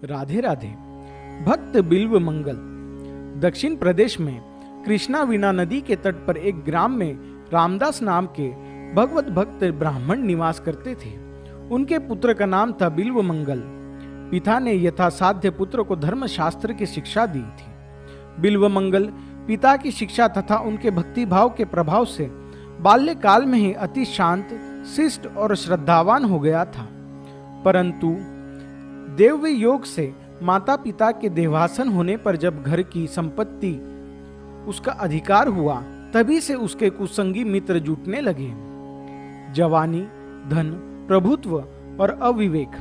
राधे राधे। भक्त बिल्व मंगल। दक्षिण प्रदेश में कृष्णावीणा नदी के तट पर एक ग्राम में रामदास नाम के भगवत भक्त ब्राह्मण निवास करते थे। उनके पुत्र का नाम था बिल्व मंगल। पिता ने यथासाध्य पुत्र को धर्म शास्त्र की शिक्षा दी थी। बिल्व मंगल पिता की शिक्षा तथा उनके भक्ति भाव के प्रभाव से बाल्यकाल में ही अति शांत, शिष्ट और श्रद्धावान हो गया था। परंतु देव योग से माता पिता के देहावसान होने पर जब घर की संपत्ति उसका अधिकार हुआ, तभी से उसके कुसंगी मित्र जुटने लगे। जवानी, धन, प्रभुत्व और अविवेक,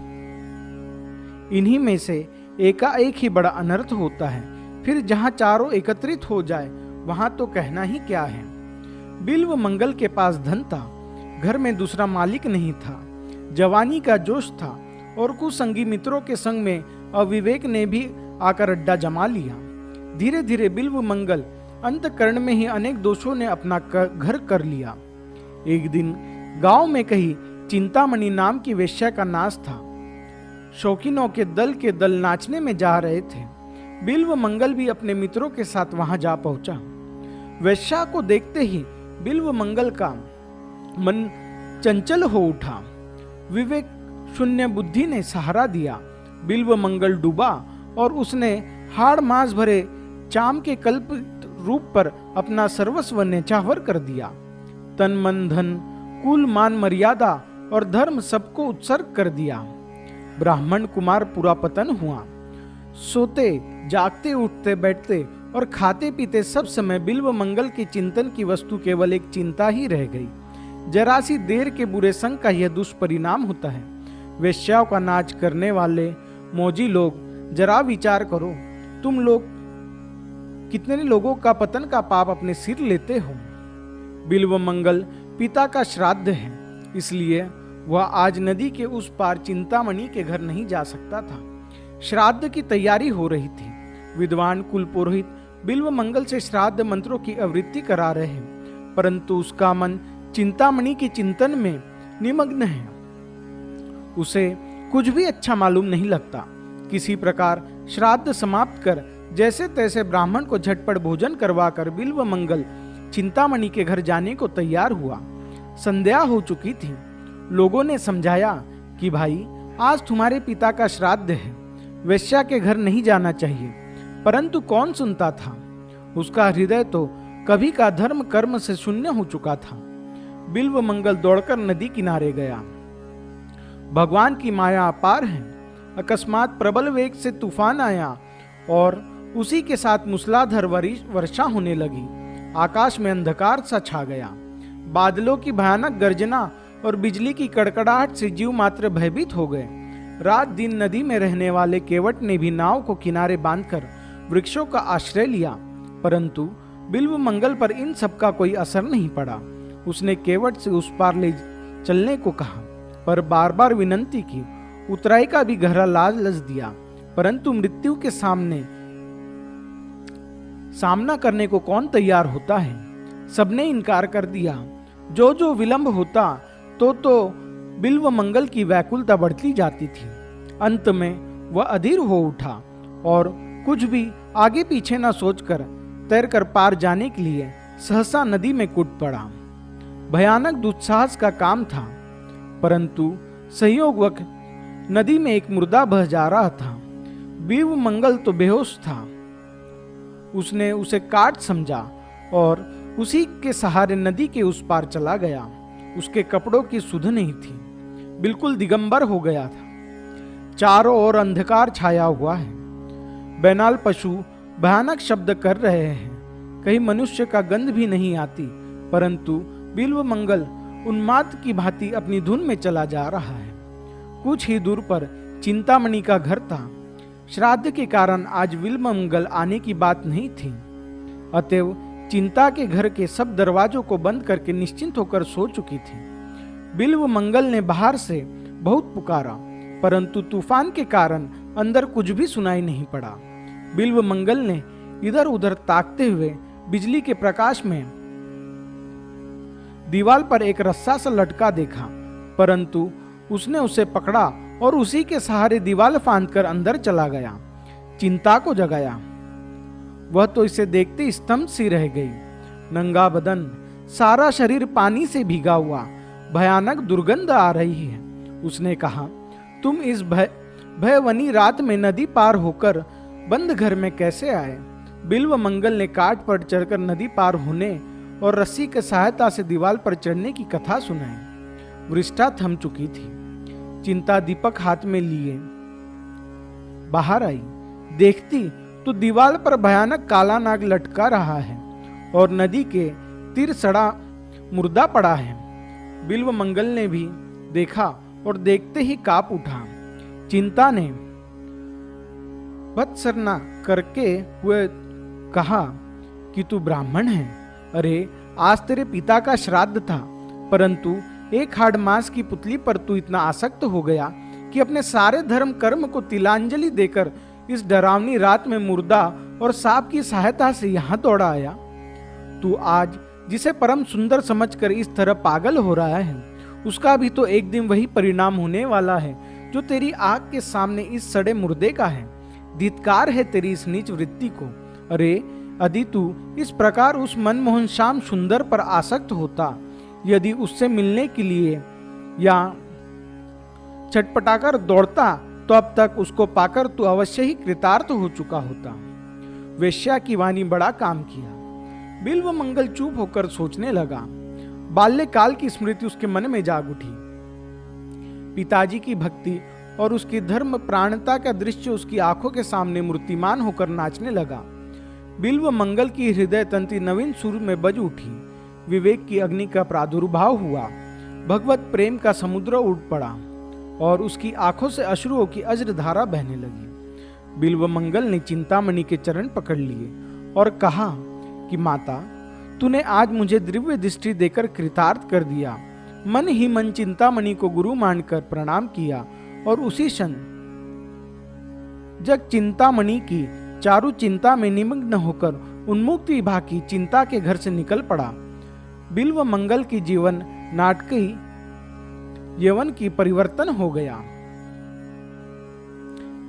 इन्हीं में से एकाएक ही बड़ा अनर्थ होता है। फिर जहां चारों एकत्रित हो जाए वहां तो कहना ही क्या है। बिल्व मंगल के पास धन था, घर में दूसरा मालिक नहीं था, जवानी का जोश था और कुसंगी मित्रों के संग में अविवेक ने भी आकर अड्डा जमा लिया। धीरे धीरे बिल्व मंगल अंतकरण में ही अनेक दोषों ने अपना घर कर लिया। एक दिन गांव में कहीं चिंतामणि नाम की वेश्या का नाच था। शौकीनों के दल नाचने में जा रहे थे। बिल्व मंगल भी अपने मित्रों के साथ वहां जा पहुंचा। वेश्या को देखते ही बिल्व मंगल का मन चंचल हो उठा। विवेक शून्य बुद्धि ने सहारा दिया। बिल्व मंगल डूबा और उसने हाड़ मांस भरे चाम के कल्प रूप पर अपना सर्वस्व न्यौछावर कर दिया। तन मन धन, कुल मान मर्यादा और धर्म सबको उत्सर्ग कर दिया। ब्राह्मण कुमार पूरा पतन हुआ। सोते जागते, उठते बैठते और खाते पीते सब समय बिल्व मंगल के चिंतन की वस्तु केवल एक चिंता ही रह गई। जरा सी देर के बुरे संग का यह दुष्परिणाम होता है। वेश्याओं का नाच करने वाले मौजी लोग, जरा विचार करो, तुम लोग कितने लोगों का पतन का पाप अपने सिर लेते हो। बिल्व मंगल पिता का श्राद्ध है, इसलिए वह आज नदी के उस पार चिंतामणि के घर नहीं जा सकता था। श्राद्ध की तैयारी हो रही थी। विद्वान कुल पुरोहित बिल्व मंगल से श्राद्ध मंत्रों की आवृत्ति करा रहे हैं, परंतु उसका मन चिंतामणि के चिंतन में निमग्न है। उसे कुछ भी अच्छा मालूम नहीं लगता। किसी प्रकार श्राद्ध समाप्त कर जैसे तैसे ब्राह्मण को झटपट भोजन करवाकर बिल्व मंगल चिंतामणि के घर जाने को तैयार हुआ। संध्या हो चुकी थी। लोगों ने समझाया कि भाई, आज तुम्हारे पिता का श्राद्ध है, वेश्या के घर नहीं जाना चाहिए। परंतु कौन सुनता था। उसका हृदय तो कभी का धर्म कर्म से शून्य हो चुका था। बिल्व मंगल दौड़कर नदी किनारे गया। भगवान की माया अपार है। अकस्मात प्रबल वेग से तूफान आया और उसी के साथ मूसलाधार वर्षा होने लगी। आकाश में अंधकार सा छा गया। बादलों की भयानक गर्जना और बिजली की कड़कड़ाहट से जीव मात्र भयभीत हो गए। रात दिन नदी में रहने वाले केवट ने भी नाव को किनारे बांधकर वृक्षों का आश्रय लिया, परंतु बिल्व मंगल पर इन सब का कोई असर नहीं पड़ा। उसने केवट से उस पार ले चलने को कहा, पर बार बार विनंती की। उतराई का भी गहरा लालच दिया, परंतु मृत्यु के सामना करने को कौन तैयार होता है। सबने इनकार कर दिया। जो जो विलंब होता तो बिल्व मंगल की व्याकुलता बढ़ती जाती थी। अंत में वह अधीर हो उठा और कुछ भी आगे पीछे न सोचकर तैरकर पार जाने के लिए सहसा नदी में कूद पड़ा। भयानक दुस्साहस का काम था, परंतु संयोगवश नदी में एक मुर्दा बह जा रहा था। बिल्व मंगल तो बेहोश था। उसने उसे काट समझा और उसी के सहारे नदी के उस पार चला गया। उसके कपड़ों की सुध नहीं थी, बिल्कुल दिगंबर हो गया था। चारों ओर अंधकार छाया हुआ है। बैनाल पशु भयानक शब्द कर रहे हैं। कहीं मनुष्य का गंध भी नहीं आती, परंतु बिल्व मंगल उन्माद की भांति अपनी धुन में चला जा रहा है। कुछ ही दूर पर चिंतामणि का घर था। श्राद्ध के कारण आज बिल्व मंगल आने की बात नहीं थी, अतएव चिंता के घर के सब दरवाजों को बंद करके निश्चिंत होकर सो चुकी थी। बिल्व मंगल ने बाहर से बहुत पुकारा, परंतु तूफान के कारण अंदर कुछ भी सुनाई नहीं पड़ा। बिल्व मंगल ने इधर उधर ताकते हुए बिजली के प्रकाश में दीवार पर एक रस्सा सा लटका देखा, परंतु उसने उसे पकड़ा और उसी के सहारे दीवार फांदकर अंदर चला गया। चिंता को जगाया। वह तो इसे देखते स्तंभ सी रह गई। नंगा बदन, सारा शरीर पानी से भीगा हुआ, भयानक दुर्गंध आ रही है। उसने कहा, तुम इस भयवनी रात में नदी पार होकर बंद घर में कैसे आए? बिल्व मंगल ने काट पर चढ़कर नदी पार होने और रस्सी की सहायता से दीवार पर चढ़ने की कथा सुनाई। वृष्टा थम चुकी थी। चिंता दीपक हाथ में लिए बाहर आई। देखती तो दीवार पर भयानक काला नाग लटका रहा है और नदी के तीर सड़ा मुर्दा पड़ा है। बिल्व मंगल ने भी देखा और देखते ही कांप उठा। चिंता ने भत्सरना करके हुए कहा कि तू ब्राह्मण है। अरे, आज तेरे पिता का श्राद्ध था, परंतु एक हाड़ मांस की पुतली पर तू इतना आसक्त हो गया कि अपने सारे धर्म कर्म को तिलांजलि देकर इस डरावनी रात में मुर्दा और सांप की सहायता से यहां दौड़ा आया। तू आज जिसे परम सुंदर समझकर इस तरह पागल हो रहा है, उसका भी तो एक दिन वही परिणाम होने वाला है जो तेरी आंख के सामने इस सड़े मुर्दे का है। धिक्कार है तेरी इस नीच वृत्ति को। अरे, यदि तू इस प्रकार उस मनमोहन श्याम सुंदर पर आसक्त होता, यदि उससे मिलने के लिए या छटपटाकर दौड़ता, तो अब तक उसको पाकर तू अवश्य ही कृतार्थ हो चुका होता। वेश्या की वाणी बड़ा काम किया। बिल्व मंगल चुप होकर सोचने लगा। बाल्यकाल की स्मृति उसके मन में जाग उठी। पिताजी की भक्ति और उसकी धर्म प्राणता का दृश्य उसकी आंखों के सामने मूर्तिमान होकर नाचने लगा। बिल्व मंगल की हृदय तंत्री नवीन सुर में बज उठी। विवेक की अग्नि का प्रादुर्भाव हुआ। भगवत प्रेम का समुद्र उठ पड़ा और उसकी आंखों से अश्रुओं की अज्रधारा बहने लगी। बिल्व मंगल ने चिंतामणि के चरण पकड़ लिए और कहा कि माता, तूने आज मुझे दिव्य दृष्टि देकर कृतार्थ कर दिया। मन ही मन चिंतामणि को गुरु मानकर प्रणाम किया और उसी क्षण जग चिंतामणि की चारु चिंता में निमग्न होकर उन्मुक्त भाकी चिंता के घर से निकल पड़ा। बिल्व मंगल की जीवन नाटकी यवन की परिवर्तन हो गया।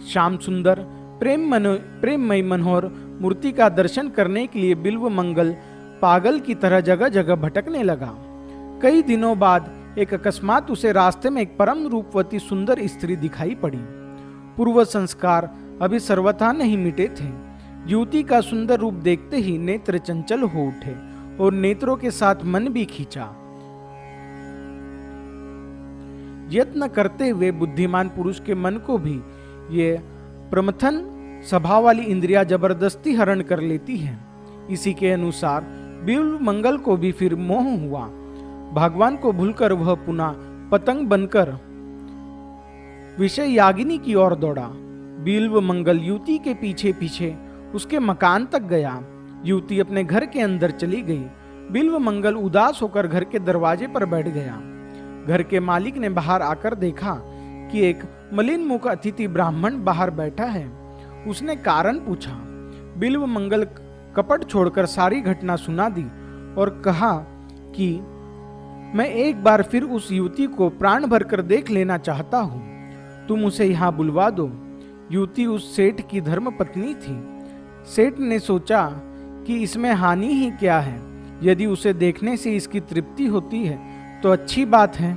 श्याम सुंदर प्रेममयी मनोहर मूर्ति का दर्शन करने के लिए बिल्व मंगल पागल की तरह जगह जगह भटकने लगा। कई दिनों बाद एक अकस्मात उसे रास्ते में एक परम रूपवती सुंदर स्त्री दिखाई पड़ी। पूर्व संस्कार अभी सर्वथा नहीं मिटे थे। युवती का सुंदर रूप देखते ही नेत्र चंचल हो उठे और नेत्रों के साथ मन भी खींचा। यत्न करते हुए बुद्धिमान पुरुष के मन को भी ये प्रमथन स्वभाव वाली इंद्रियां जबरदस्ती हरण कर लेती हैं। इसी के अनुसार बिल्व मंगल को भी फिर मोह हुआ। भगवान को भूलकर वह पुनः पतंग बनकर विषय यागिनी की ओर दौड़ा। बिल्व मंगल युवती के पीछे पीछे उसके मकान तक गया। युवती अपने घर के अंदर चली गई। बिल्व मंगल उदास होकर घर के दरवाजे पर बैठ गया। घर के मालिक ने बाहर आकर देखा कि एक मलिन मुख अतिथि ब्राह्मण बाहर बैठा है। उसने कारण पूछा। बिल्व मंगल कपट छोड़कर सारी घटना सुना दी और कहा कि मैं एक बार फिर उस युवती को प्राण भरकर देख लेना चाहता हूँ। तुम उसे यहाँ बुलवा दो। युवती उस सेठ की धर्म पत्नी थी। सेठ ने सोचा कि इसमें हानि ही क्या है, यदि उसे देखने से इसकी तृप्ति होती है तो अच्छी बात है।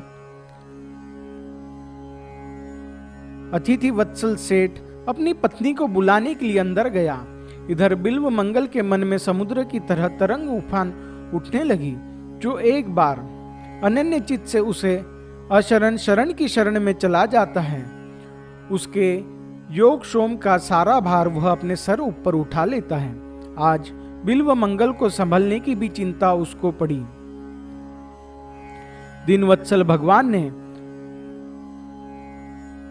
अतिथि वत्सल सेठ अपनी पत्नी को बुलाने के लिए अंदर गया। इधर बिल्व मंगल के मन में समुद्र की तरह तरंग उफान उठने लगी, जो एक बार अनन्य चित्त से उसे अशरण शरण की शरण में चला जाता है। उसके योग शोम का सारा भार वह अपने सर ऊपर उठा लेता है। आज बिल्व मंगल को संभलने की भी चिंता उसको पड़ी। दीनवत्सल भगवान ने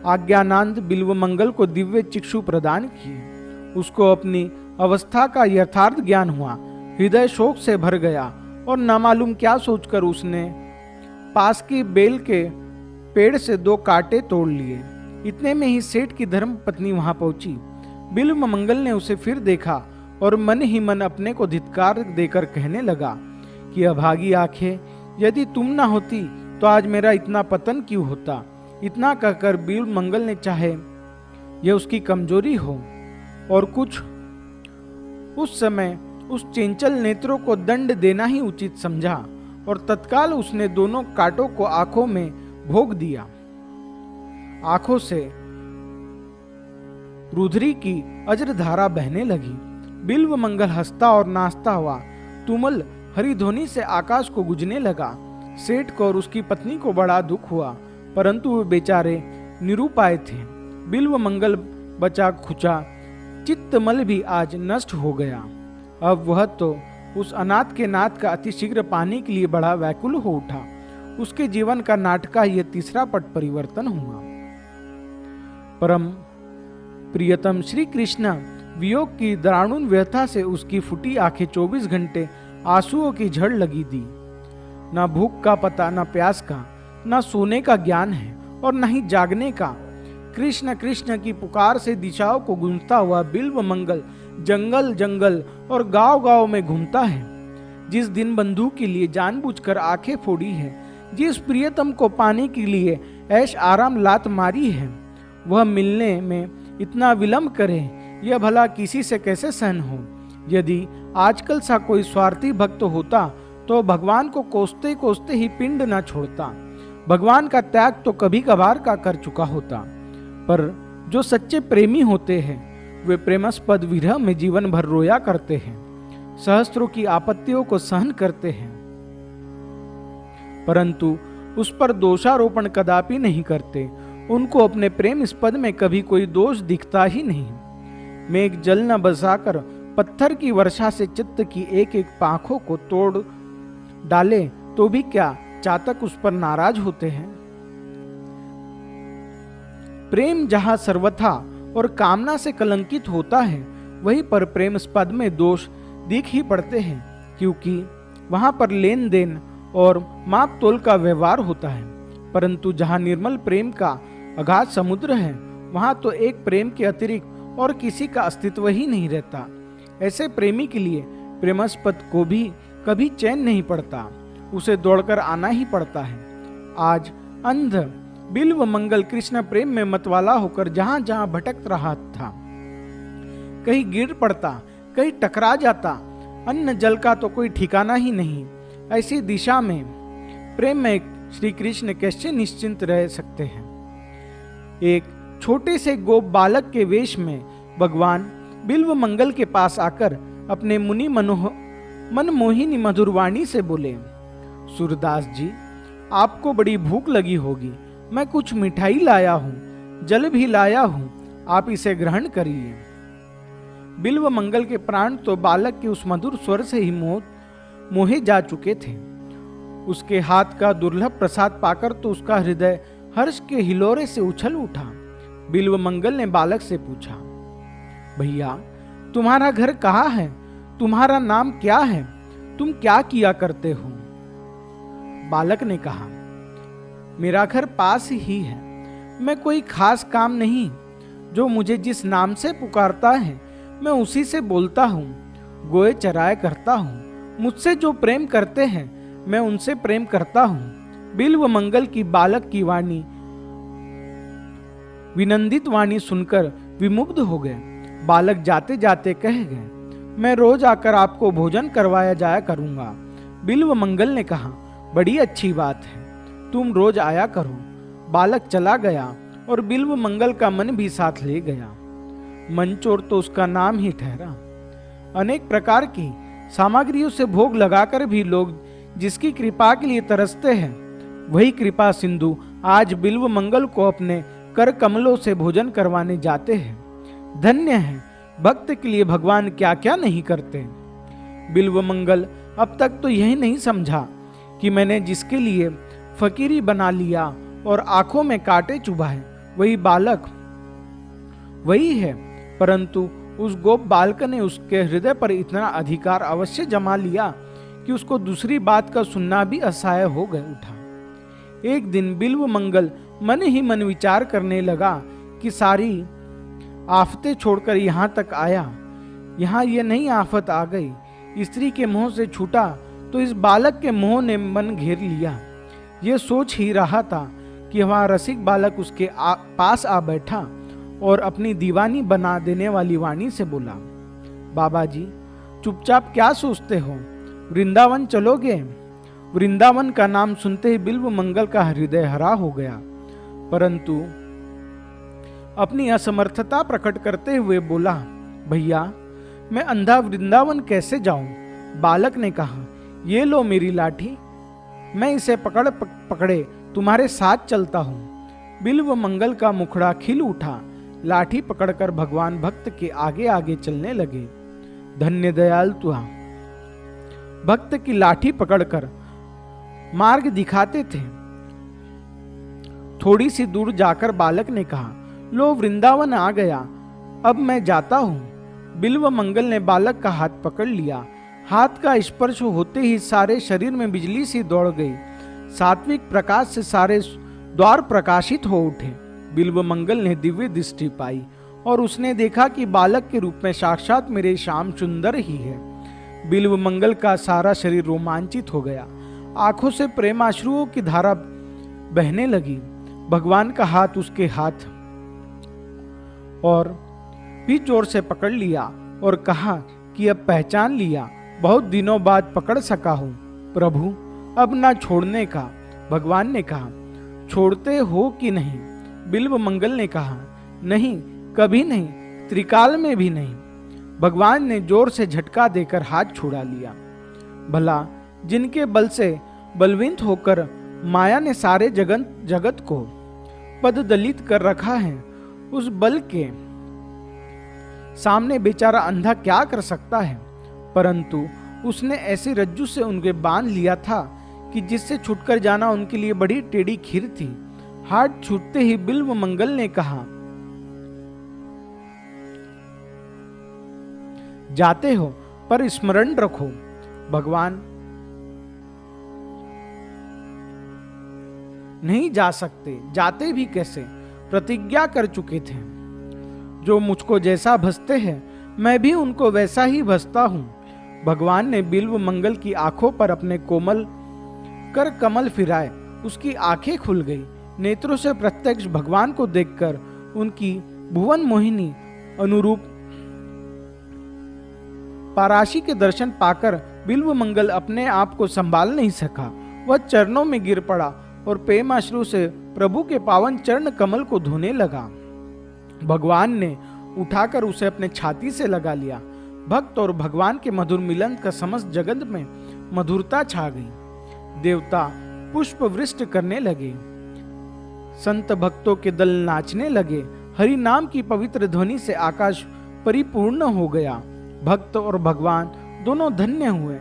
आज्ञानंद बिल्व मंगल को दिव्य चिक्षु प्रदान किए। उसको अपनी अवस्था का यथार्थ ज्ञान हुआ। हृदय शोक से भर गया और न मालूम क्या सोचकर उसने पास की बेल के पेड़ से 2 कांटे तोड़ लिए। इतने में ही सेठ की धर्म पत्नी वहां पहुंची। बिल्व मंगल ने उसे फिर देखा और मन ही मन अपने को धिक्कार देकर कहने लगा कि अभागी आंखें, यदि तुम ना होती तो आज मेरा इतना पतन क्यों होता। इतना कहकर बिल्व मंगल ने चाहे यह उसकी कमजोरी हो और कुछ उस समय उस चंचल नेत्रों को दंड देना ही उचित समझा और तत्काल उसने दोनों कांटों को आंखों में भोग दिया। आंखों से रुधिर की अजरधारा बहने लगी। बिल्व मंगल हंसता और नाचता हुआ तुमुल हरिध्वनि से आकाश को गूंजने लगा। सेठ को और उसकी पत्नी को बड़ा दुख हुआ, परंतु वे बेचारे निरुपाय थे। बिल्व मंगल बचा खुचा चित्तमल भी आज नष्ट हो गया। अब वह तो उस अनाथ के नाथ का अतिशीघ्र पाने के लिए बड़ा व्याकुल हो उठा। उसके जीवन का नाटक यह तीसरा पट परिवर्तन हुआ। परम प्रियतम श्री कृष्ण वियोग की दारुण व्यथा से उसकी फूटी आंखें 24 घंटे आंसुओं की झड़ लगी दी। न भूख का पता, न प्यास का, न सोने का ज्ञान है और न ही जागने का। कृष्ण कृष्ण की पुकार से दिशाओं को गूंजता हुआ बिल्व मंगल जंगल जंगल और गांव गांव में घूमता है। जिस दिन बंधु के लिए जानबूझकर आंखें फोड़ी है, जिस प्रियतम को पाने के लिए ऐश आराम लात मारी है, वह मिलने में इतना विलंब करे, यह भला किसी से कैसे सहन हो। यदि आजकल सा कोई स्वार्थी भक्त होता तो भगवान को कोसते कोसते ही पिंड न छोड़ता। भगवान का त्याग तो कभी कभार का कर चुका होता, पर जो सच्चे प्रेमी होते हैं वे प्रेमास्पद विरह में जीवन भर रोया करते हैं, सहस्त्रों की आपत्तियों को सहन करते हैं, परंतु उस पर दोषारोपण कदापि नहीं करते। उनको अपने प्रेम स्पद में कभी कोई दोष दिखता ही नहीं। मेघ जल न बरसाकर पत्थर की वर्षा से चित्त की एक एक पांखों को तोड़ डाले तो भी क्या चातक उस पर नाराज होते हैं। प्रेम जहां सर्वथा और कामना से कलंकित होता है, वहीं पर प्रेम स्पद में दोष दिख ही पड़ते हैं, क्योंकि वहां पर लेन देन और माप तोल का व्यवहार होता है। परंतु जहां निर्मल प्रेम का अगाध समुद्र है, वहां तो एक प्रेम के अतिरिक्त और किसी का अस्तित्व ही नहीं रहता। ऐसे प्रेमी के लिए प्रेमास्पद को भी कभी चैन नहीं पड़ता, उसे दौड़कर आना ही पड़ता है। आज अंध बिल्व मंगल कृष्ण प्रेम में मतवाला होकर जहां जहां भटक रहा था, कहीं गिर पड़ता, कहीं टकरा जाता, अन्न जल का तो कोई ठिकाना ही नहीं। ऐसी दिशा में प्रेम में श्री कृष्ण कैसे निश्चिंत रह सकते हैं। एक छोटे से गोप बालक के वेश में भगवान बिल्व मंगल के पास आकर अपने मुनि मनमोहिनी मधुर वाणी से बोले, सूरदास जी, आपको बड़ी भूख लगी होगी, मैं कुछ मिठाई लाया हूं, जल भी लाया हूं, आप इसे ग्रहण करिए। बिल्व मंगल के प्राण तो बालक के उस मधुर स्वर से ही मोहे जा चुके थे। उसके हाथ का दुर्लभ प्रसाद पाकर तो उसका हृदय हर्ष के हिलोरे से उछल उठा। बिल्व मंगल ने बालक से पूछा, भैया तुम्हारा घर कहाँ है, तुम्हारा नाम क्या है, तुम क्या किया करते हो। बालक ने कहा, मेरा घर पास ही है, मैं कोई खास काम नहीं, जो मुझे जिस नाम से पुकारता है मैं उसी से बोलता हूँ, गोए चराए करता हूँ। मुझसे जो प्रेम करते हैं मैं उनसे प्रेम करता हूँ। बिल्व मंगल की बालक की वाणी विनंदित वाणी सुनकर विमुग्ध हो गए। बालक जाते जाते कह गए, मैं रोज आकर आपको भोजन करवाया जाया करूंगा। बिल्व मंगल ने कहा, बड़ी अच्छी बात है, तुम रोज आया करो। बालक चला गया और बिल्व मंगल का मन भी साथ ले गया। मंचोर तो उसका नाम ही ठहरा। अनेक प्रकार की सामग्रियों से भोग लगाकर भी लोग जिसकी कृपा के लिए तरसते हैं, वही कृपा सिंधु आज बिल्व मंगल को अपने कर कमलों से भोजन करवाने जाते हैं। धन्य है, भक्त के लिए भगवान क्या क्या नहीं करते। बिल्व मंगल अब तक तो यही नहीं समझा कि मैंने जिसके लिए फकीरी बना लिया और आंखों में कांटे चुभाए, वही बालक वही है, परंतु उस गोप बालक ने उसके हृदय पर इतना अधिकार अवश्य जमा लिया कि उसको दूसरी बात का सुनना भी असह्य हो गया उठा। एक दिन बिल्व मंगल मन ही मन विचार करने लगा कि सारी आफतें छोड़कर यहाँ तक आया, यहाँ ये नई आफत आ गई। स्त्री के मोह से छूटा तो इस बालक के मोह ने मन घेर लिया। ये सोच ही रहा था कि वहां रसिक बालक उसके पास आ बैठा और अपनी दीवानी बना देने वाली वाणी से बोला, बाबा जी चुपचाप क्या सोचते हो, वृंदावन चलोगे? वृंदावन का नाम सुनते ही बिल्व मंगल का हृदय हरा हो गया, परंतु अपनी असमर्थता प्रकट करते हुए बोला, भैया मैं अंधा वृंदावन कैसे जाऊं? बालक ने कहा, ये लो मेरी लाठी, मैं इसे पकड़े तुम्हारे साथ चलता हूं। बिल्व मंगल का मुखड़ा खिल उठा, लाठी पकड़कर भगवान भक्त के आगे आगे चलने लगे। धन्य दयाल तुआ भक्त की लाठी पकड़कर मार्ग दिखाते थे। थोड़ी सी दूर जाकर बालक ने कहा, लो वृंदावन आ गया, अब मैं जाता हूं। बिल्व मंगल ने बालक का हाथ पकड़ लिया। हाथ का स्पर्श होते ही सारे शरीर में बिजली सी दौड़ गई। सात्विक प्रकाश से सारे द्वार प्रकाशित हो उठे। बिल्व मंगल ने दिव्य दृष्टि पाई और उसने देखा कि बालक के रूप में साक्षात मेरे श्याम सुंदर ही है। बिल्व मंगल का सारा शरीर रोमांचित हो गया। आंखों से प्रेमाश्रुओं की धारा बहने लगी। भगवान का हाथ उसके हाथ और भी जोर से पकड़ लिया और कहा कि अब पहचान लिया, बहुत दिनों बाद पकड़ सका हूं प्रभु, अब ना छोड़ने का। भगवान ने कहा, छोड़ते हो कि नहीं? बिल्व मंगल ने कहा, नहीं, कभी नहीं, त्रिकाल में भी नहीं। भगवान ने जोर से झटका देकर हाथ छुड़ा लिया। भला जिनके बल से बलवंत होकर माया ने सारे जगत को पददलित कर रखा है, उस बल के सामने बेचारा अंधा क्या कर सकता है? परंतु उसने ऐसी रज्जू से उनके बांध लिया था कि जिससे छुटकर जाना उनके लिए बड़ी टेढ़ी खीर थी। हाथ छूटते ही बिल्व मंगल ने कहा, जाते हो पर स्मरण रखो, भगवान नहीं जा सकते, जाते भी कैसे? प्रतिज्ञा कर चुके थे। जो मुझको जैसा भसते हैं मैं भी उनको वैसा ही भसता हूं। भगवान ने बिल्व मंगल की आंखों पर अपने कोमल कर कमल फिराए। उसकी आंखें खुल गई। नेत्रों से प्रत्यक्ष भगवान को देखकर उनकी भुवन मोहिनी अनुरूप पाराशी के दर्शन पाकर बिल्व मंगल अपने आप को संभाल नहीं सका। वह चरणों में गिर पड़ा और प्रेमाश्रु से प्रभु के पावन चरण कमल को धोने लगा। भगवान ने उठाकर उसे अपने छाती से लगा लिया। भक्त और भगवान के मधुर मिलन का समस्त जगत में मधुरता छा गई। देवता पुष्प वृष्टि करने लगे। संत भक्तों के दल नाचने लगे। हरि नाम की पवित्र ध्वनि से आकाश परिपूर्ण हो गया। भक्त और भगवान दोनों धन्य हुए।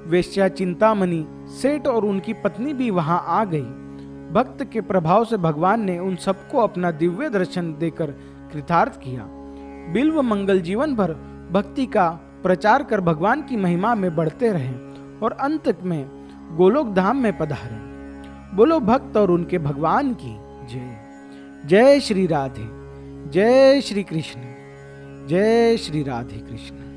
वेश्या चिंतामणि सेठ और उनकी पत्नी भी वहां आ गई। भक्त के प्रभाव से भगवान ने उन सबको अपना दिव्य दर्शन देकर कृतार्थ किया। बिल्व मंगल जीवन भर भक्ति का प्रचार कर भगवान की महिमा में बढ़ते रहे और अंत में गोलोक धाम में पधारे। बोलो भक्त और उनके भगवान की जय। जय श्री राधे, जय श्री कृष्ण, जय श्री राधे कृष्ण।